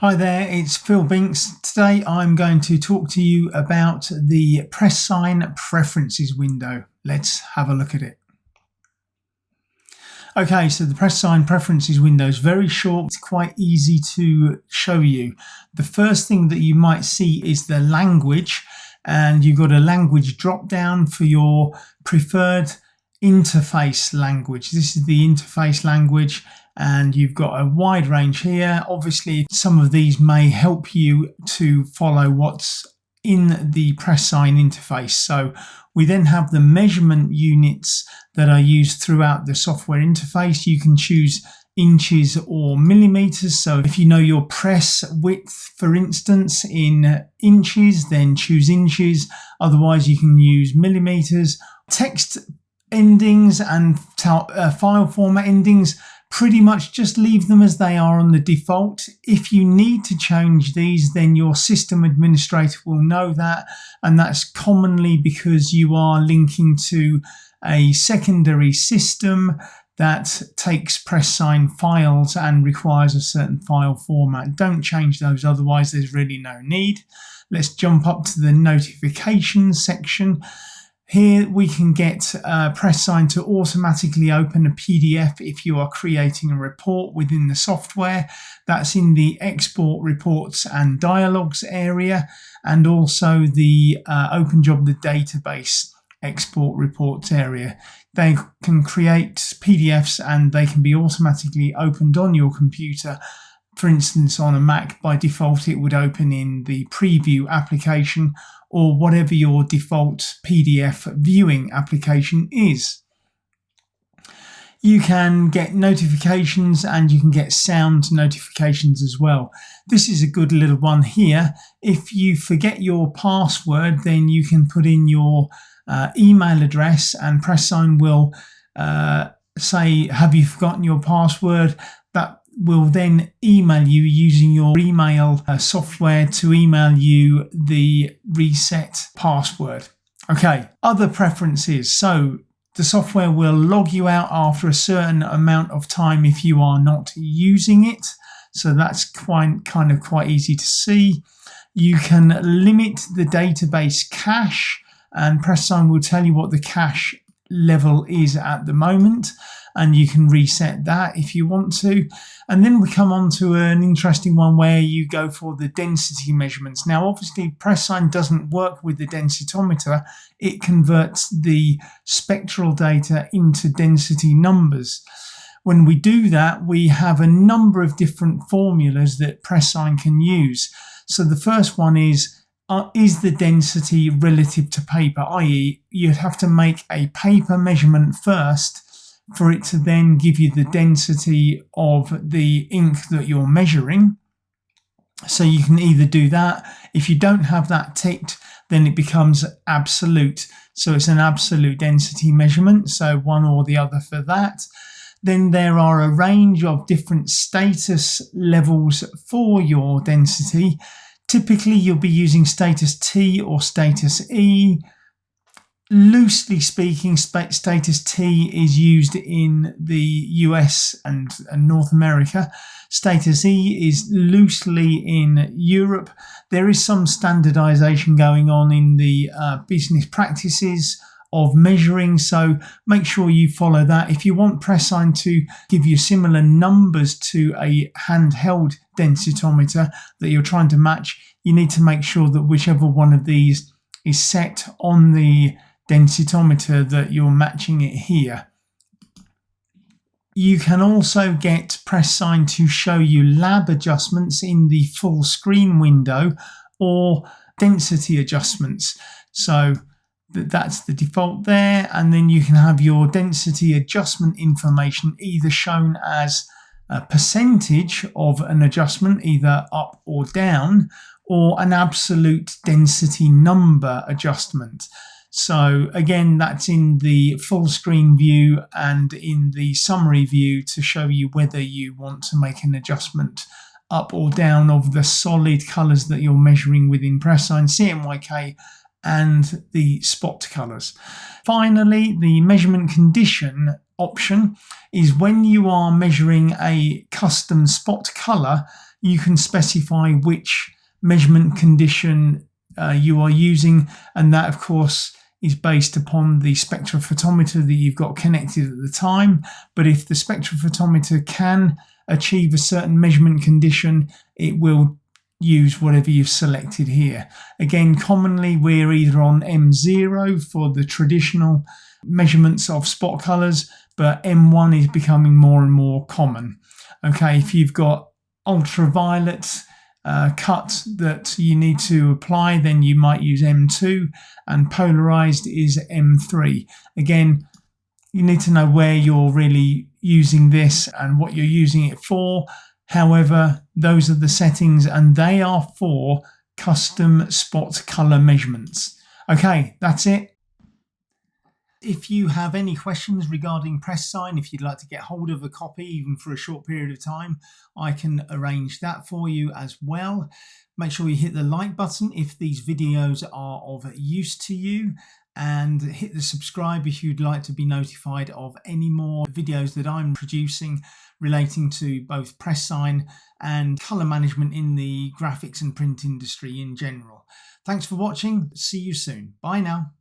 Hi there, it's Phil Binks. Today I'm going to talk to you about the pressSIGN preferences window. Let's have a look at it. Okay, so the pressSIGN preferences window is very short. It's quite easy to show you. The first thing that you might see is the language, and you've got a language drop down for your preferred interface language. This is the interface language, and you've got a wide range here. Obviously, some of these may help you to follow what's in the pressSIGN interface. So we then have the measurement units that are used throughout the software interface. You can choose inches or millimeters. So if you know your press width, for instance, in inches, then choose inches. Otherwise, you can use millimeters. Text endings and file format endings, pretty much just leave them as they are on the default. If you need to change these, then your system administrator will know that, and that's commonly because you are linking to a secondary system that takes pressSIGN files and requires a certain file format. Don't change those, otherwise there's really no need. Let's jump up to the notifications section. Here we can get pressSIGN to automatically open a PDF if you are creating a report within the software. That's in the export reports and dialogues area, and also the OpenJob the database export reports area. They can create PDFs and they can be automatically opened on your computer. For instance, on a Mac, by default it would open in the preview application or whatever your default PDF viewing application is. You can get notifications and you can get sound notifications as well. This is a good little one here. If you forget your password, then you can put in your email address and pressSIGN will say, have you forgotten your password? That will then email you using your email software to email you the reset password. Okay, other preferences. So the software will log you out after a certain amount of time if you are not using it. So that's quite easy to see. You can limit the database cache, and pressSIGN will tell you what the cache level is at the moment, and you can reset that if you want to. And then we come on to an interesting one where you go for the density measurements. Now obviously pressSIGN doesn't work with the densitometer. It converts the spectral data into density numbers. When we do that, we have a number of different formulas that pressSIGN can use. So the first one is the density relative to paper, i.e. you'd have to make a paper measurement first for it to then give you the density of the ink that you're measuring. So you can either do that. If you don't have that ticked, then it becomes absolute. So it's an absolute density measurement, so one or the other for that. Then there are a range of different status levels for your density. Typically, you'll be using status T or status E. Loosely speaking, status T is used in the US and North America. Status E is loosely in Europe. There is some standardization going on in the business practices of measuring, so make sure you follow that. If you want pressSIGN to give you similar numbers to a handheld densitometer that you're trying to match, you need to make sure that whichever one of these is set on the densitometer that you're matching it here. You can also get pressSIGN to show you lab adjustments in the full screen window or density adjustments. So that's the default there, and then you can have your density adjustment information either shown as a percentage of an adjustment, either up or down, or an absolute density number adjustment. So again, that's in the full screen view and in the summary view to show you whether you want to make an adjustment up or down of the solid colours that you're measuring within pressSIGN, CMYK and the spot colours. Finally, the measurement condition option is when you are measuring a custom spot color, you can specify which measurement condition you are using, and that of course is based upon the spectrophotometer that you've got connected at the time. But if the spectrophotometer can achieve a certain measurement condition, it will use whatever you've selected here. Again, commonly we're either on M0 for the traditional measurements of spot colors, but M1 is becoming more and more common. Okay, if you've got ultraviolet cut that you need to apply, then you might use M2, and polarized is M3. Again, you need to know where you're really using this and what you're using it for. However, those are the settings, and they are for custom spot color measurements. Okay, that's it. If you have any questions regarding pressSIGN, if you'd like to get hold of a copy even for a short period of time, I can arrange that for you as well. Make sure you hit the like button if these videos are of use to you, and hit the subscribe if you'd like to be notified of any more videos that I'm producing relating to both pressSIGN and colour management in the graphics and print industry in general. Thanks for watching. See you soon. Bye now.